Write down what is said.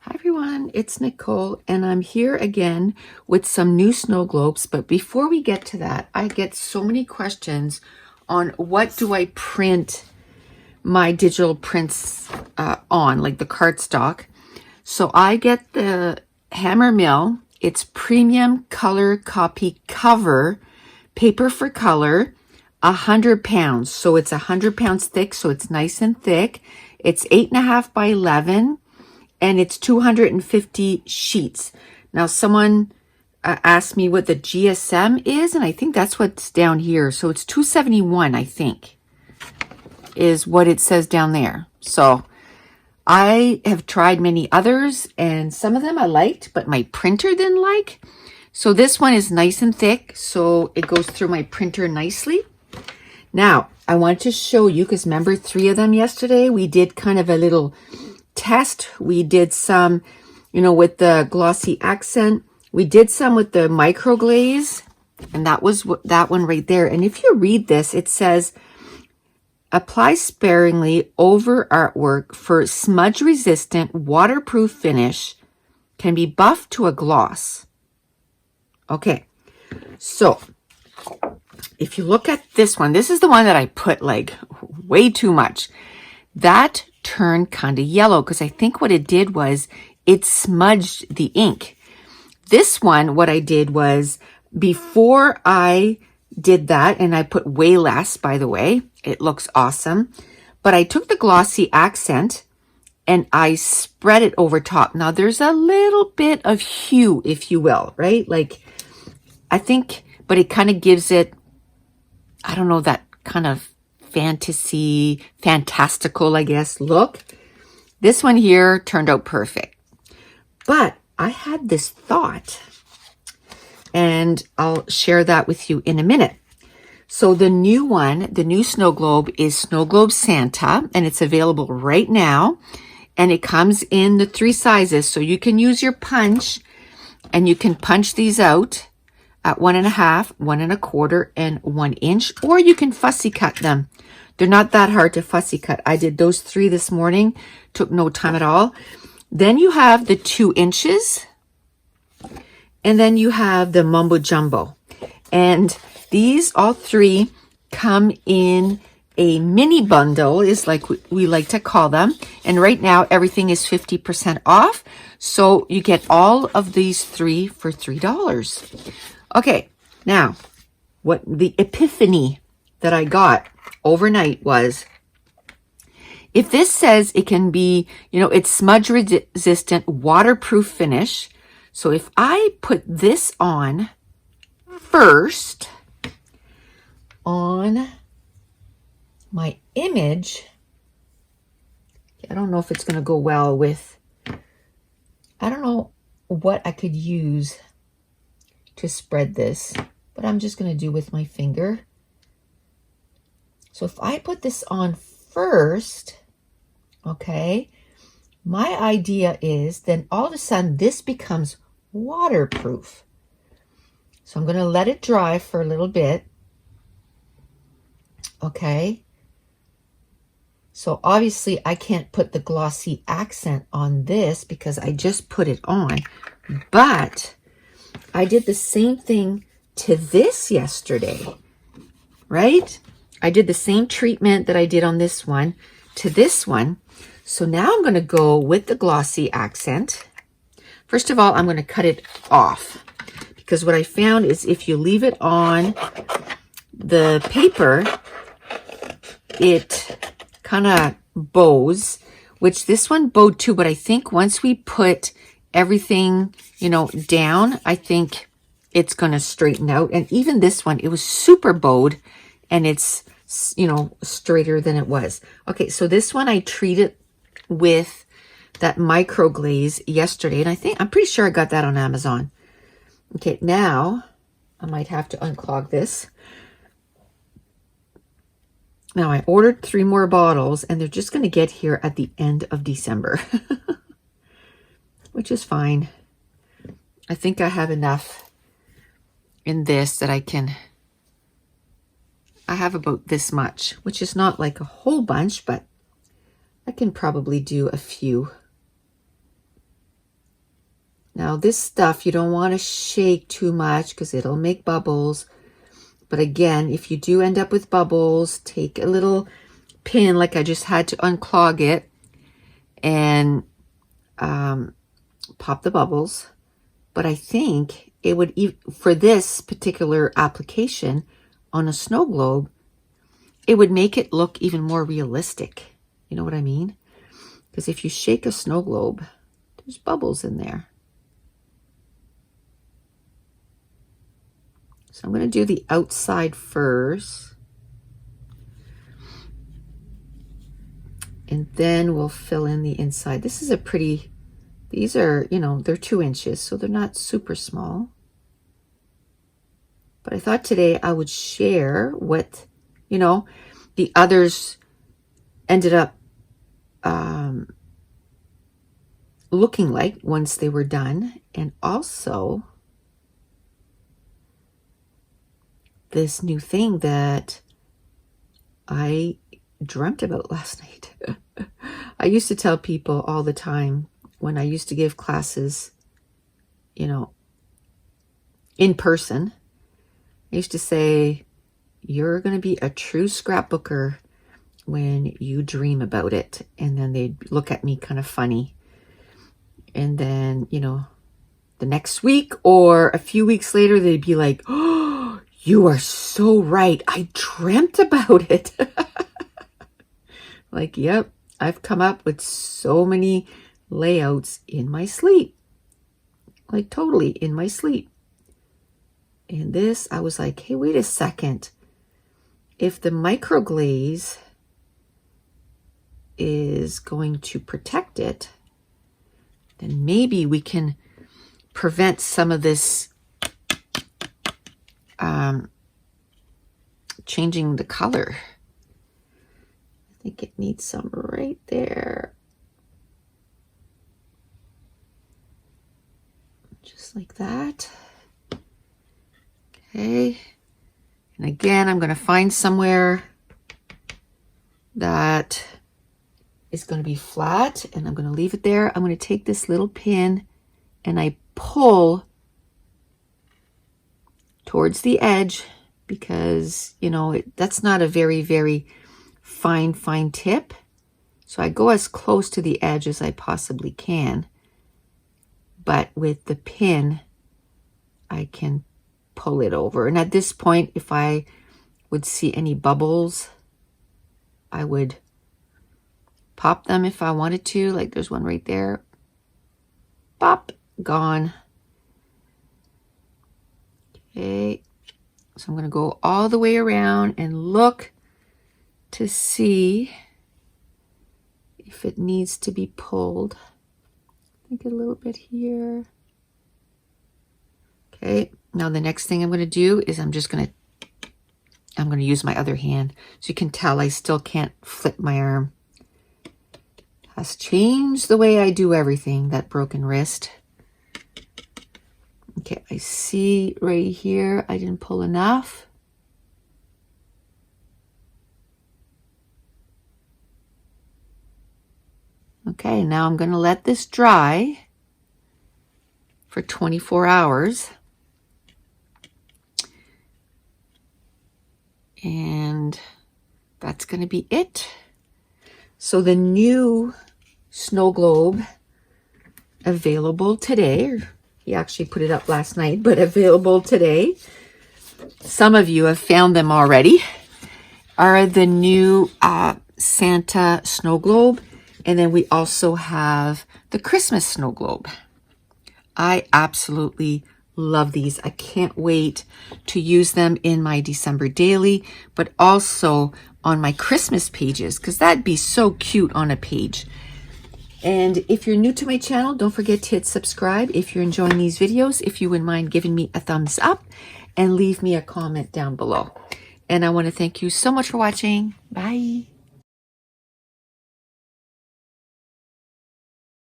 Hi everyone, it's Nicole and I'm here again with some new snow globes. But before we get to that, I get so many questions on what do I print my digital prints on, like the cardstock. So I get the Hammer Mill. It's premium color copy cover, paper for color, 100 pounds. So it's 100 pounds thick, so it's nice and thick. It's 8.5 by 11. And it's 250 sheets. Now, someone asked me what the GSM is, and I think that's what's down here. So it's 271, I think, is what it says down there. So I have tried many others, and some of them I liked, but my printer didn't like. So this one is nice and thick, so it goes through my printer nicely. Now, I want to show you, because remember 3 of them yesterday? We did kind of a little test. We did some, with the Glossy Accent. We did some with the micro glaze, and that was that one right there. And if you read this, it says, apply sparingly over artwork for smudge resistant, waterproof finish, can be buffed to a gloss. Okay, so if you look at this one, this is the one that I put like way too much. That turned kind of yellow because I think what it did was it smudged the ink. This one, what I did was, before I did that, and I put way less, by the way, it looks awesome, but I took the Glossy Accent and I spread it over top. Now there's a little bit of hue, if you will, right? Like, I think, but it kind of gives it, I don't know, that kind of fantastical, I guess, look. This one here turned out perfect. But I had this thought, and I'll share that with you in a minute. So the new one, the new snow globe, is Snow Globe Santa, and it's available right now. And it comes in the 3 sizes. So you can use your punch, and you can punch these out at 1.5, 1 1/4, and 1 inch, or you can fussy cut them. They're not that hard to fussy cut. I did those 3 this morning, took no time at all. Then you have the 2 inches, and then you have the Mumbo Jumbo. And these, all 3, come in a mini bundle, is like we like to call them. And right now, everything is 50% off. So you get all of these 3 for $3. Okay, now, what the epiphany that I got overnight was, if this says it can be, it's smudge resistant, waterproof finish. So if I put this on first on my image, I don't know if it's going to go well with, I don't know what I could use to spread this, but I'm just going to do with my finger. So if I put this on first, okay, my idea is then all of a sudden this becomes waterproof. So I'm going to let it dry for a little bit. Okay. So obviously I can't put the Glossy Accent on this because I just put it on, but I did the same thing to this yesterday, right? I did the same treatment that I did on this one to this one. So now I'm going to go with the Glossy Accent. First of all, I'm going to cut it off, because what I found is if you leave it on the paper, it kind of bows, which this one bowed too. But I think once we put everything, down, I think it's going to straighten out. And even this one, it was super bowed, and it's, straighter than it was. Okay, so this one I treated with that micro glaze yesterday, and I'm pretty sure I got that on Amazon. Okay, now I might have to unclog this. Now I ordered 3 more bottles, and they're just going to get here at the end of December, which is fine. I think I have enough in this that I have about this much, which is not like a whole bunch, but I can probably do a few. Now this stuff, you don't want to shake too much because it'll make bubbles. But again, if you do end up with bubbles, take a little pin, like I just had to unclog it, and pop the bubbles. But I think it would, for this particular application on a snow globe, it would make it look even more realistic. You know what I mean? Because if you shake a snow globe, there's bubbles in there. So I'm going to do the outside first. And then we'll fill in the inside. This is a pretty, these are, you know, they're 2 inches, so they're not super small. But I thought today I would share what, you know, the others ended up looking like once they were done. And also this new thing that I dreamt about last night. I used to tell people all the time when I used to give classes, you know, in person, I used to say, you're going to be a true scrapbooker when you dream about it. And then they'd look at me kind of funny. And then, you know, the next week or a few weeks later, they'd be like, oh, you are so right. I dreamt about it. Like, yep, I've come up with so many layouts in my sleep. Like totally in my sleep. And this, I was like, hey, wait a second. If the microglaze is going to protect it, then maybe we can prevent some of this changing the color. I think it needs some right there. Just like that. Okay. And again, I'm going to find somewhere that is going to be flat, and I'm going to leave it there. I'm going to take this little pin and I pull towards the edge because, you know, that's not a very, very fine tip. So I go as close to the edge as I possibly can. But with the pin, I can pull it over. And at this point, if I would see any bubbles, I would pop them if I wanted to. Like there's one right there. Pop, gone. Okay, so I'm going to go all the way around and look to see if it needs to be pulled. I think a little bit here. Okay, now the next thing I'm going to do is I'm going to use my other hand. So you can tell I still can't flip my arm. Has changed the way I do everything, that broken wrist. Okay, I see right here I didn't pull enough. Okay, now I'm going to let this dry for 24 hours. And that's going to be it. So the new snow globe available today, he actually put it up last night, but available today, some of you have found them already, are the new Santa snow globe. And then we also have the Christmas snow globe. I absolutely love these. I can't wait to use them in my December daily, but also on my Christmas pages, because that'd be so cute on a page. And if you're new to my channel, don't forget to hit subscribe. If you're enjoying these videos, if you wouldn't mind giving me a thumbs up and leave me a comment down below. And I want to thank you so much for watching. Bye.